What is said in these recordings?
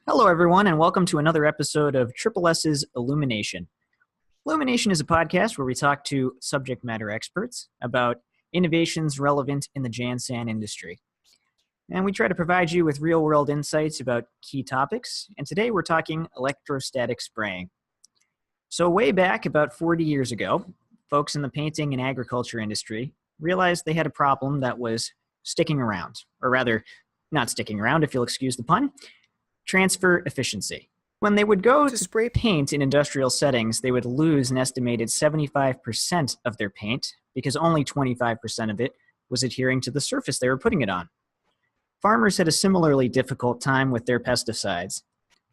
Hello, everyone, and welcome to another episode of Triple S's Illumination. Illumination is a podcast where we talk to subject matter experts about innovations relevant in the Jansan industry. And we try to provide you with real-world insights about key topics, and today we're talking electrostatic spraying. So way back, about 40 years ago, folks in the painting and agriculture industry realized they had a problem that was sticking around, or rather, not sticking around, if you'll excuse the pun. Transfer efficiency. When they would go to spray paint in industrial settings, they would lose an estimated 75% of their paint because only 25% of it was adhering to the surface they were putting it on. Farmers had a similarly difficult time with their pesticides.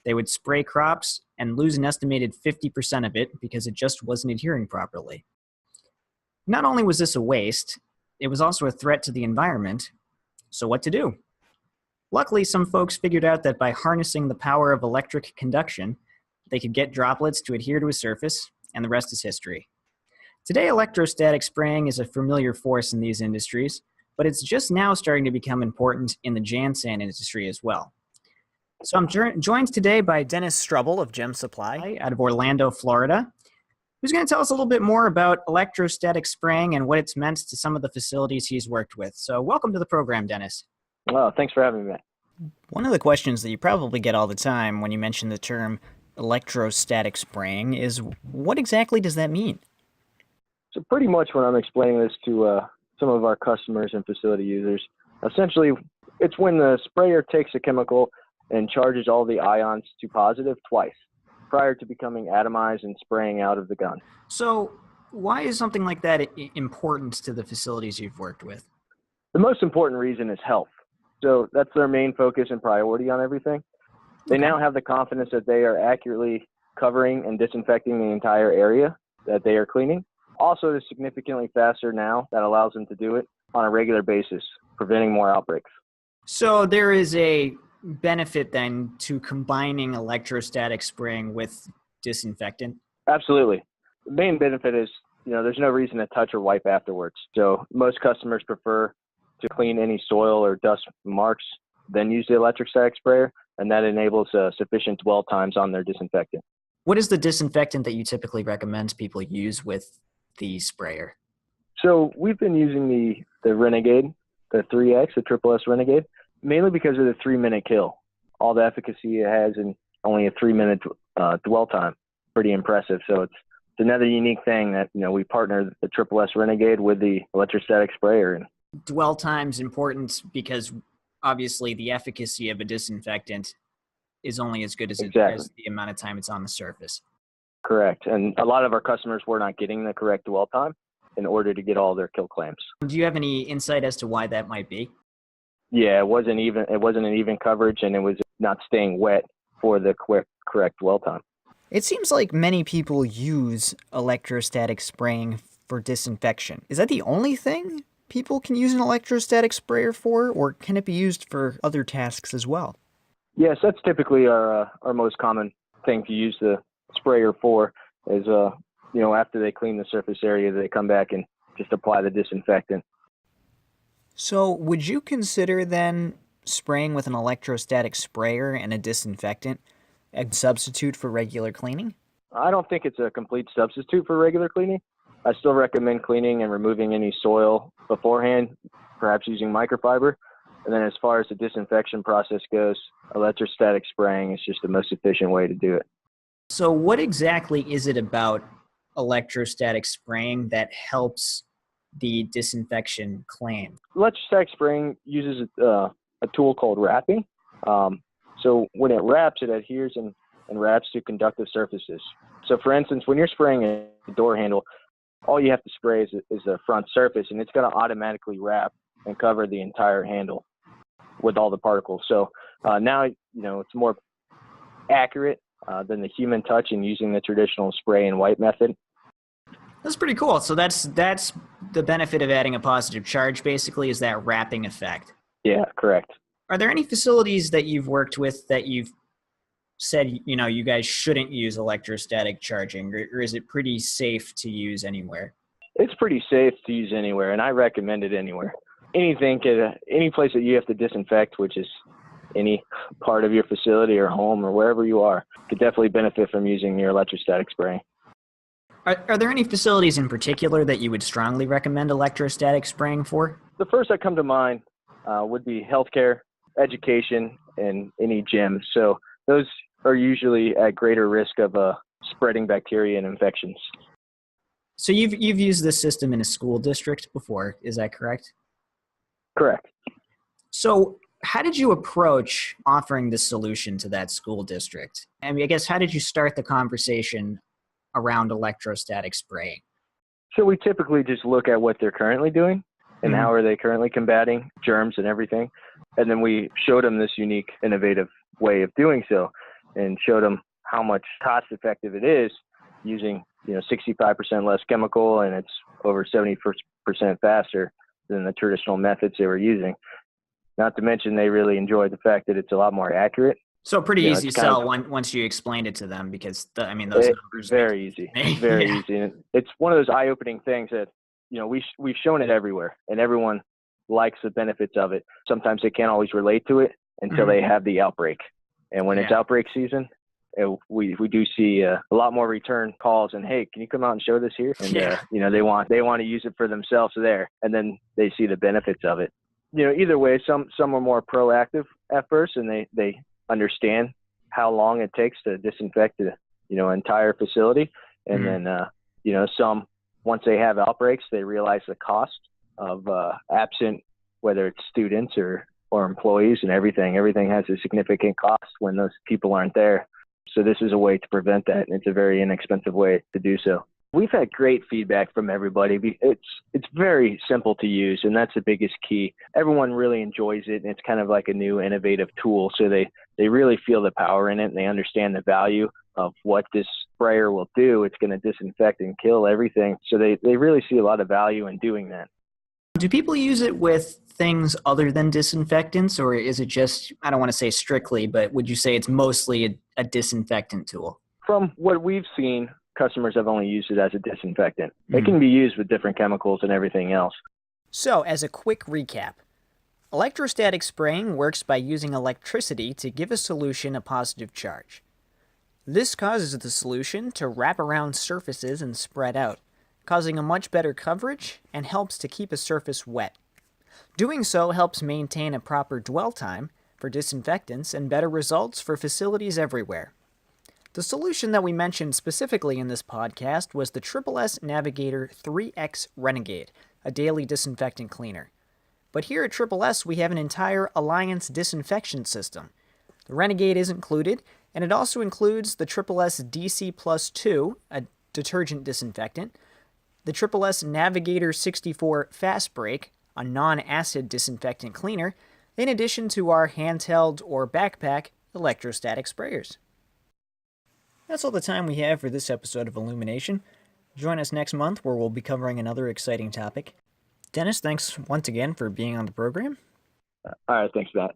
They would spray crops and lose an estimated 50% of it because it just wasn't adhering properly. Not only was this a waste, it was also a threat to the environment. So what to do? Luckily, some folks figured out that by harnessing the power of electric conduction, they could get droplets to adhere to a surface, and the rest is history. Today, electrostatic spraying is a familiar force in these industries, but it's just now starting to become important in the Jansan industry as well. So I'm joined today by Dennis Struble of Gem Supply out of Orlando, Florida, who's going to tell us a little bit more about electrostatic spraying and what it's meant to some of the facilities he's worked with. So welcome to the program, Dennis. Well, thanks for having me. One of the questions that you probably get all the time when you mention the term electrostatic spraying is, what exactly does that mean? So pretty much when I'm explaining this to some of our customers and facility users, essentially it's when the sprayer takes a chemical and charges all the ions to positive twice prior to becoming atomized and spraying out of the gun. So why is something like that important to the facilities you've worked with? The most important reason is health. So that's their main focus and priority on everything. They now have the confidence that they are accurately covering and disinfecting the entire area that they are cleaning. Also, it is significantly faster now that allows them to do it on a regular basis, preventing more outbreaks. So there is a benefit then to combining electrostatic spraying with disinfectant? Absolutely. The main benefit is, there's no reason to touch or wipe afterwards. So most customers prefer to clean any soil or dust marks, then use the electrostatic sprayer, and that enables sufficient dwell times on their disinfectant. What is the disinfectant that you typically recommend people use with the sprayer? So we've been using the Renegade, the 3X, the Triple S Renegade, mainly because of the 3-minute kill. All the efficacy it has in only a 3-minute dwell time. Pretty impressive. So it's another unique thing that, we partnered the Triple S Renegade with the electrostatic sprayer. And dwell time's important because obviously the efficacy of a disinfectant is only as good as, as the amount of time it's on the surface. Correct. And a lot of our customers were not getting the correct dwell time in order to get all their kill claims. Do you have any insight as to why that might be? Yeah, it wasn't an even coverage, and it was not staying wet for the correct dwell time. It seems like many people use electrostatic spraying for disinfection. Is that the only thing people can use an electrostatic sprayer for, or can it be used for other tasks as well? Yes, that's typically our most common thing to use the sprayer for is, after they clean the surface area, they come back and just apply the disinfectant. So would you consider then spraying with an electrostatic sprayer and a disinfectant a substitute for regular cleaning? I don't think it's a complete substitute for regular cleaning. I still recommend cleaning and removing any soil beforehand, perhaps using microfiber. And then as far as the disinfection process goes, electrostatic spraying is just the most efficient way to do it. So what exactly is it about electrostatic spraying that helps the disinfection claim? Electrostatic spraying uses a tool called wrapping. So when it wraps, it adheres and wraps to conductive surfaces. So for instance, when you're spraying a door handle, all you have to spray is the front surface, and it's going to automatically wrap and cover the entire handle with all the particles. So now, it's more accurate than the human touch in using the traditional spray and wipe method. That's pretty cool. So that's the benefit of adding a positive charge, basically, is that wrapping effect. Yeah, correct. Are there any facilities that you've worked with that you've said, you guys shouldn't use electrostatic charging, or is it pretty safe to use anywhere? It's pretty safe to use anywhere, and I recommend it anywhere. Any place that you have to disinfect, which is any part of your facility or home or wherever you are could definitely benefit from using your electrostatic spraying. Are there any facilities in particular that you would strongly recommend electrostatic spraying for? The first that come to mind would be healthcare, education, and any gyms. So those are usually at greater risk of spreading bacteria and infections. So you've used this system in a school district before, is that correct? Correct. So how did you approach offering this solution to that school district? I mean, I guess, how did you start the conversation around electrostatic spraying? So we typically just look at what they're currently doing and how are they currently combating germs and everything. And then we showed them this unique, innovative way of doing so and showed them how much cost effective it is using 65% less chemical, and it's over 70% faster than the traditional methods they were using. Not to mention they really enjoyed the fact that it's a lot more accurate. So pretty easy sell once you explained it to them, because those numbers very easy, very easy. And it's one of those eye-opening things that we've shown it everywhere, and everyone likes the benefits of it. Sometimes they can't always relate to it until they have the outbreak, and when it's outbreak season, we do see a lot more return calls and, hey, can you come out and show this here? And they want to use it for themselves there, and then they see the benefits of it. Either way, some are more proactive at first, and they understand how long it takes to disinfect the entire facility, and then some, once they have outbreaks, they realize the cost of absent, whether it's students or employees, and everything has a significant cost when those people aren't there. So this is a way to prevent that, and it's a very inexpensive way to do so. We've had great feedback from everybody. It's very simple to use, and that's the biggest key. Everyone really enjoys it, and it's kind of like a new innovative tool. So they really feel the power in it, and they understand the value of what this sprayer will do. It's going to disinfect and kill everything. So they really see a lot of value in doing that. Do people use it with things other than disinfectants, or is it just, I don't want to say strictly, but would you say it's mostly a disinfectant tool? From what we've seen, customers have only used it as a disinfectant. It can be used with different chemicals and everything else. So, as a quick recap, electrostatic spraying works by using electricity to give a solution a positive charge. This causes the solution to wrap around surfaces and spread out, causing a much better coverage and helps to keep a surface wet. Doing so helps maintain a proper dwell time for disinfectants and better results for facilities everywhere. The solution that we mentioned specifically in this podcast was the SSS Navigator 3X Renegade, a daily disinfectant cleaner. But here at SSS, we have an entire Alliance disinfection system. The Renegade is included, and it also includes the SSS DC Plus 2, a detergent disinfectant, the SSS Navigator 64 Fast Break, a non-acid disinfectant cleaner, in addition to our handheld or backpack electrostatic sprayers. That's all the time we have for this episode of Illumination. Join us next month where we'll be covering another exciting topic. Dennis, thanks once again for being on the program. All right, thanks, Matt.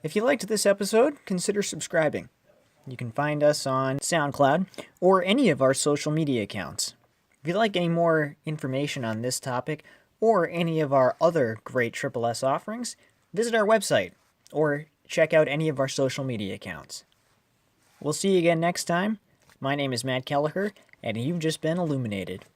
If you liked this episode, consider subscribing. You can find us on SoundCloud or any of our social media accounts. If you'd like any more information on this topic or any of our other great SSS offerings, visit our website or check out any of our social media accounts. We'll see you again next time. My name is Matt Kelleher, and you've just been illuminated.